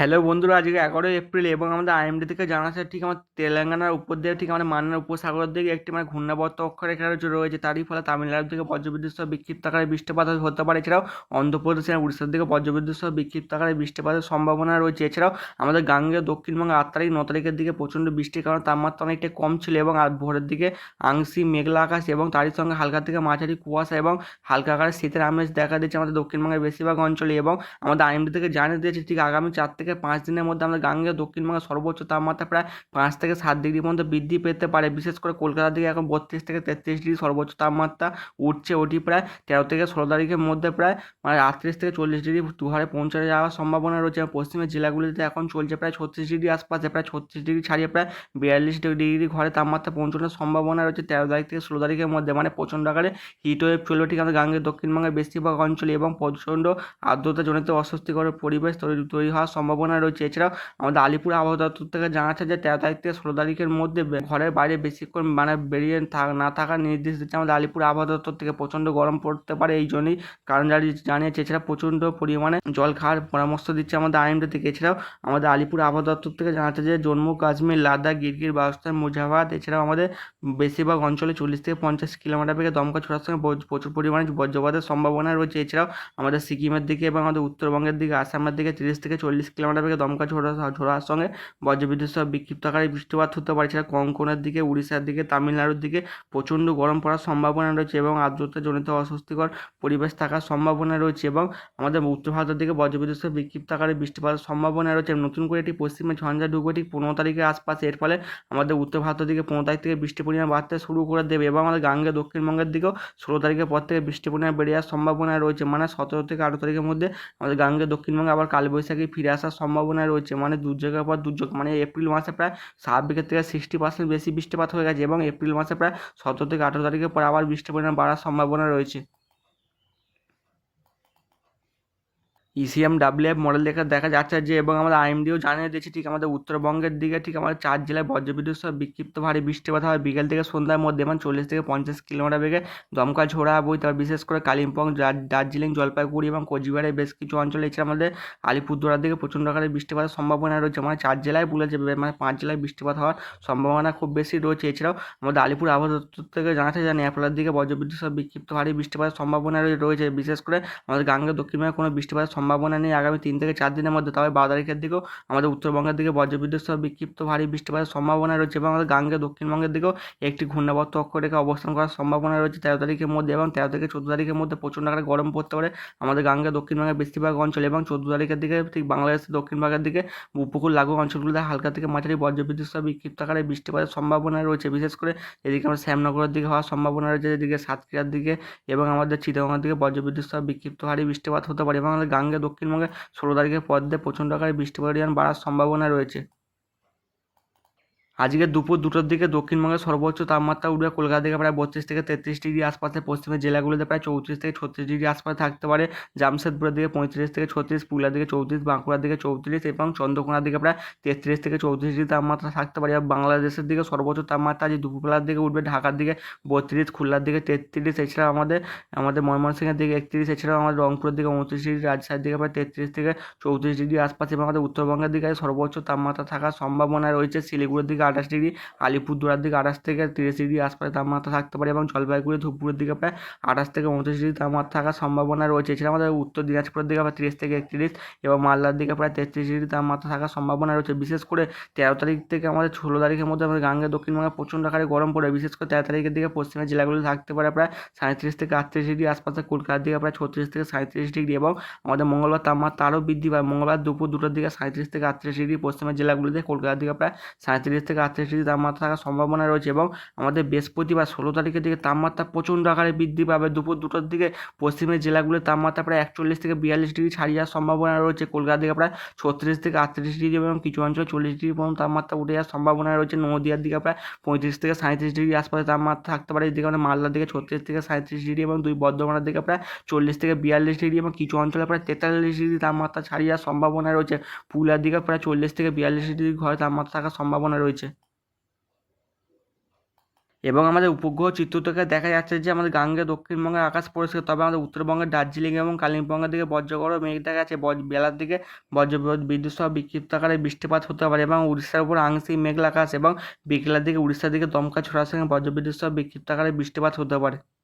Hello বন্ধুরা, আজকে 11 April এবং আমাদের আইএমডি থেকে জানাচ্ছে ঠিক আমাদের তেলেঙ্গানার উপর দিয়ে ঠিক আমাদের মান্নার উপসাগরের দিকে একটি ঘূর্ণাবর্ত অক্ষরেখা রয়েছে। তারই ফলে তামিলনাড়ুর দিকে বজ্রবিদ্যুৎ সহ বিক্ষিপ্ত আকারে বৃষ্টিপাত হতে পারে। এছাড়াও অন্ধ্রপ্রদেশ এবং উড়িষ্যার দিকে বজ্রবিদ্যুৎ সহ বিক্ষিপ্ত আকারে বৃষ্টিপাতের সম্ভাবনা রয়েছে। এছাড়াও আমাদের গাঙ্গেয় দক্ষিণবঙ্গে 8 তারিখ 9 তারিখের দিকে প্রচণ্ড বৃষ্টির কারণে তাপমাত্রা অনেকটা কম ছিল এবং আজ ভোরের দিকে আংশিক মেঘলা আকাশ এবং তারই সঙ্গে হালকা থেকে মাঝারি কুয়াশা এবং হালকা আকারে শীতের আমেজ দেখা দিচ্ছে আমাদের দক্ষিণবঙ্গের বেশিরভাগ অঞ্চলে। এবং আমাদের আইএমডি থেকে জানিয়ে দিয়েছে ঠিক আগামী 4 থেকে 5 দিনের মধ্যে আমাদের গাঙ্গেয় দক্ষিণবঙ্গের সর্বোচ্চ তাপমাত্রা প্রায় 5 থেকে 7 ডিগ্রি পর্যন্ত বৃদ্ধি পেতে পারে। বিশেষ করে কলকাতার দিকে এখন 32 থেকে 33 ডিগ্রি সর্বোচ্চ তাপমাত্রা উঠছে। ওটি প্রায় 13 থেকে 16 তারিখের মধ্যে প্রায় 38 থেকে 40 ডিগ্রি দুহারে পৌঁছে যাওয়ার সম্ভাবনা রয়েছে। এবং পশ্চিমের জেলাগুলিতে এখন চলছে প্রায় 36 ডিগ্রি আশপাশে, প্রায় 36 ডিগ্রি ছাড়িয়ে প্রায় 42 ডিগ্রি ঘরে তাপমাত্রা পৌঁছানোর সম্ভাবনা রয়েছে 13 তারিখ থেকে 16 তারিখের মধ্যে। প্রচণ্ড আকারে হিট ওয়েভ চলবে ঠিক আমাদের গাঙ্গেয় দক্ষিণবঙ্গের বেশিরভাগ অঞ্চলে এবং প্রচণ্ড আর্দ্রতাজনিত অস্বস্তিকর পরিবেশ তৈরি হওয়ার সম্ভাবনা রয়েছে। এছাড়াও আমাদের আলিপুর আবহাওয়া দপ্তর থেকে জানাচ্ছে যে 13 তারিখ থেকে 16 তারিখের মধ্যে ঘরের বাইরে বেশিক্ষণ বেরিয়ে না থাকার নির্দেশ দিচ্ছে আমাদের আলিপুর আবহাওয়া দপ্তর থেকে। প্রচণ্ড গরম পড়তে পারে এই জন্যই কারণ জানিয়েছে। এছাড়া প্রচণ্ড পরিমাণে জল খাওয়ার পরামর্শ দিচ্ছে আমাদের আইএমডি থেকে। এছাড়াও আমাদের আলিপুর আবহাওয়া দপ্তর থেকে জানাচ্ছে যে জম্মু কাশ্মীর, লাদাখ, গিরগির, বালুচিস্তান, মুজাফরবাদ এছাড়াও আমাদের বেশিরভাগ অঞ্চলে 40 থেকে 50 কিলোমিটার বেগে দমকা ছোড়ার সঙ্গে প্রচুর পরিমাণে বজ্রপাতের সম্ভাবনা রয়েছে। এছাড়াও আমাদের সিকিমের দিকে এবং আমাদের উত্তরবঙ্গের দিকে, আসামের দিকে 30 থেকে 40 কিলোমিটার বেগে দমকা ঝোড়ার সঙ্গে বজ্রবিদ্যুৎ সহ বিক্ষিপ্ত আকারে বৃষ্টিপাত হতে পারে। এছাড়া কঙ্কনের দিকে, উড়িষ্যার দিকে, তামিলনাড়ুর দিকে প্রচণ্ড গরম পড়ার সম্ভাবনা রয়েছে এবং আর্দ্রতাজনিত অস্বস্তিকর পরিবেশ থাকার সম্ভাবনা রয়েছে। এবং আমাদের উত্তর ভারতের দিকে বজ্রবিদ্যুৎ সহ বিক্ষিপ্ত আকারে বৃষ্টিপাতের সম্ভাবনা রয়েছে। নতুন করে একটি পশ্চিমে ঝঞ্ঝা ঢুকবে ঠিক 15 তারিখের আশপাশে। এর ফলে আমাদের উত্তর ভারতের দিকে 15 তারিখ থেকে বৃষ্টির পরিমাণ বাড়তে শুরু করে দেবে এবং আমাদের গাঙ্গে দক্ষিণবঙ্গের দিকেও 16 তারিখের পর থেকে বৃষ্টির পরিমাণ বেড়ে যাওয়ার সম্ভাবনা রয়েছে। 17 থেকে 18 তারিখের মধ্যে আমাদের গাঙ্গে দক্ষিণবঙ্গে আবার কালবৈশাখী ফিরে আসার সম্ভাবনা রয়েছে। দুর্যোগের পর দুর্যোগ, এপ্রিল মাসে প্রায় স্বাভাবিকের থেকে 60% বেশি বৃষ্টিপাত হয়ে গেছে এবং এপ্রিল মাসে প্রায় 17 থেকে 18 তারিখের পর আবার বৃষ্টির পরিমাণ বাড়ার সম্ভাবনা রয়েছে। ইসিএমডাব্লিউএফ মডেল দেখা যাচ্ছে যে এবং আমাদের আইএমডিও জানিয়ে দিয়েছে ঠিক আমাদের উত্তরবঙ্গের দিকে ঠিক আমাদের 4 জেলায় বজ্রবিদ্যুৎ সহ বিক্ষিপ্ত ভারী বৃষ্টিপাত হয় বিকেল থেকে সন্ধ্যার মধ্যে এবং 40 থেকে 50 কিলোমিটার বেগে দমকা ঝোড়া বইতে হবে। বিশেষ করে কালিম্পং, দার্জিলিং, জলপাইগুড়ি এবং কোচবিহারের বেশ কিছু অঞ্চলে, এছাড়া আমাদের আলিপুরদুয়ারের দিকে প্রচণ্ড আকারে বৃষ্টিপাতের সম্ভাবনা রয়েছে। 4 জেলায় বলেছে, 5 জেলায় বৃষ্টিপাত হওয়ার সম্ভাবনা খুব বেশি রয়েছে। এছাড়াও আমাদের আলিপুর আবহাওয়া দপ্তর থেকে জানাচ্ছে যে নেপালের দিকে বজ্রবিদ্যুৎ সহ বিক্ষিপ্ত ভারী বৃষ্টিপাতের সম্ভাবনা রয়েছে। বিশেষ করে আমাদের গাঙ্গেয় দক্ষিণবঙ্গে কোনো বৃষ্টিপাতের সম্ভাবনা নেই আগামী 3 থেকে 4 দিনের মধ্যে। তবে 12 তারিখের দিকেও আমাদের উত্তরবঙ্গের দিকে বজ্রবিদ্যুৎ সহ বিক্ষিপ্ত ভারী বৃষ্টিপাতের সম্ভাবনা রয়েছে এবং আমাদের গাঙ্গেয় দক্ষিণবঙ্গের দিকেও একটি ঘূর্ণাবর্ত অক্ষরেখা অবস্থান করার সম্ভাবনা রয়েছে 13 তারিখের মধ্যে। এবং 13 থেকে 14 তারিখের মধ্যে প্রচণ্ড আকারে গরম পড়তে পারে আমাদের গাঙ্গেয় দক্ষিণবঙ্গের বেশিরভাগ অঞ্চলে এবং 14 তারিখের দিকে ঠিক বাংলাদেশের দক্ষিণ ভাগের দিকে উপকূল লাগু অঞ্চলগুলিতে হালকা থেকে মাঝারি বজ্রবিদ্যুৎ সহ বিক্ষিপ্ত আকারে বৃষ্টিপাতের সম্ভাবনা রয়েছে। বিশেষ করে এদিকে আমরা শ্যামনগরের দিকে হওয়ার সম্ভাবনা রয়েছে, এদিকে সাতক্ষীরার দিকে এবং আমাদের চিটাগংয়ের দিকে বজ্রবিদ্যুৎ সহ বিক্ষিপ্ত ভারী বৃষ্টিপাত হতে পারে এবং আমাদের গাঙ্গেয় দক্ষিণবঙ্গে 16 তারিখের পর দিয়ে প্রচণ্ড আকারে বৃষ্টির পরিমাণ বাড়ার সম্ভাবনা রয়েছে। আজকে দুপুর 2টোর দিকে দক্ষিণবঙ্গের সর্বোচ্চ তাপমাত্রা উঠবে কলকাতা থেকে প্রায় 32 থেকে 33 ডিগ্রি আশপাশে, পশ্চিমের জেলাগুলিতে প্রায় 34 থেকে 36 ডিগ্রি আশপাশে থাকতে পারে। জামশেদপুরের দিকে 35 থেকে 36, পুরুলিয়ার দিকে 34, বাঁকুড়ার দিকে 34 এবং চন্দ্রকোনার দিকে প্রায় 33 থেকে 34 ডিগ্রি তাপমাত্রা থাকতে পারে। এবং বাংলাদেশের দিকে সর্বোচ্চ তাপমাত্রা আজ দুপুরবেলার দিকে উঠবে ঢাকার দিকে 32, খুলনার দিকে 33, এছাড়া আমাদের ময়মনসিংহের দিকে 31, এছাড়াও আমাদের রংপুরের দিকে 29 ডিগ্রি, রাজশাহীর দিকে প্রায় 33 থেকে 34 ডিগ্রি আশপাশে এবং আমাদের উত্তরবঙ্গের দিকে সর্বোচ্চ তাপমাত্রা থাকার সম্ভাবনা রয়েছে। শিলিগুড়ির দিকে 28 ডিগ্রি, আলিপুরদুয়ারের দিকে 28 থেকে 30 ডিগ্রি আশপাশে তাপমাত্রা থাকতে পারে এবং জলপাইগুড়ি, ধূপগুড়ির দিকে প্রায় 28 থেকে 29 ডিগ্রি তাপমাত্রা থাকার সম্ভাবনা রয়েছে। এছাড়া আমাদের উত্তর দিনাজপুরের দিকে প্রায় 30 থেকে 31 এবং মালদার দিকে প্রায় 33 ডিগ্রি তাপমাত্রা থাকার সম্ভাবনা রয়েছে। বিশেষ করে 13 তারিখ থেকে আমাদের 16 তারিখের মধ্যে আমাদের গাঙ্গেয় দক্ষিণবঙ্গে প্রচণ্ড আকারে গরম পড়ে। বিশেষ করে 13 তারিখের দিকে পশ্চিমের জেলাগুলি থাকতে পারে প্রায় 37 থেকে 38 ডিগ্রি আশপাশে, কলকাতার দিকে প্রায় 36 থেকে 37 ডিগ্রি এবং আমাদের মঙ্গলবার তাপমাত্রা আরও বৃদ্ধি পায়। মঙ্গলবার দুপুর 2টোর দিকে 37 থেকে 38 ডিগ্রি, পশ্চিমের জেলাগুলিতে কলকাতার দিকে প্রায় 37 থেকে 38 ডিগ্রি তাপমাত্রা থাকার সম্ভাবনা রয়েছে। এবং আমাদের বৃহস্পতিবার 16 তারিখের দিকে তাপমাত্রা প্রচণ্ড আকারে বৃদ্ধি পাবে। দুপুর 2টোর দিকে পশ্চিমের জেলাগুলির তাপমাত্রা প্রায় 41 থেকে 42 ডিগ্রি ছাড়িয়ে যাওয়ার সম্ভাবনা রয়েছে। কলকাতার দিকে প্রায় 36 থেকে 38 ডিগ্রি এবং কিছু অঞ্চলে 40 ডিগ্রি পর্যন্ত তাপমাত্রা উঠে যাওয়ার সম্ভাবনা রয়েছে। নদীয়ার দিকে প্রায় 35 থেকে 37 ডিগ্রি আশপাশে তাপমাত্রা থাকতে পারে। এদিকে আমাদের মালদার দিকে 36 থেকে 37 ডিগ্রি এবং বর্ধমানের দিকে প্রায় 40 থেকে 42 ডিগ্রি এবং কিছু অঞ্চলে প্রায় 43 ডিগ্রি তাপমাত্রা ছাড়িয়ে যাওয়ার সম্ভাবনা রয়েছে। পুরুলিয়ার দিকে প্রায় 40 থেকে 42 ডিগ্রি ঘরে তাপমাত্রা থাকার সম্ভাবনা রয়েছে। এবং আমাদের উপগ্রহ চিত্র থেকে দেখা যাচ্ছে যে আমাদের গাঙ্গে দক্ষিণবঙ্গের আকাশ পরিষ্কার, তবে আমাদের উত্তরবঙ্গের দার্জিলিং এবং কালিম্পংয়ের দিকে বজ্রগড় মেঘ দেখা যাচ্ছে। বেলার দিকে বজ্র বিদ্যুৎ সহ বিক্ষিপ্ত আকারে বৃষ্টিপাত হতে পারে এবং উড়িষ্যার উপর আংশিক মেঘলা আকাশ এবং বিকেলের দিকে উড়িষ্যার দিকে দমকা ঝড়ের সঙ্গে বজ্রবিদ্যুৎ সহ বিক্ষিপ্ত আকারে বৃষ্টিপাত হতে পারে।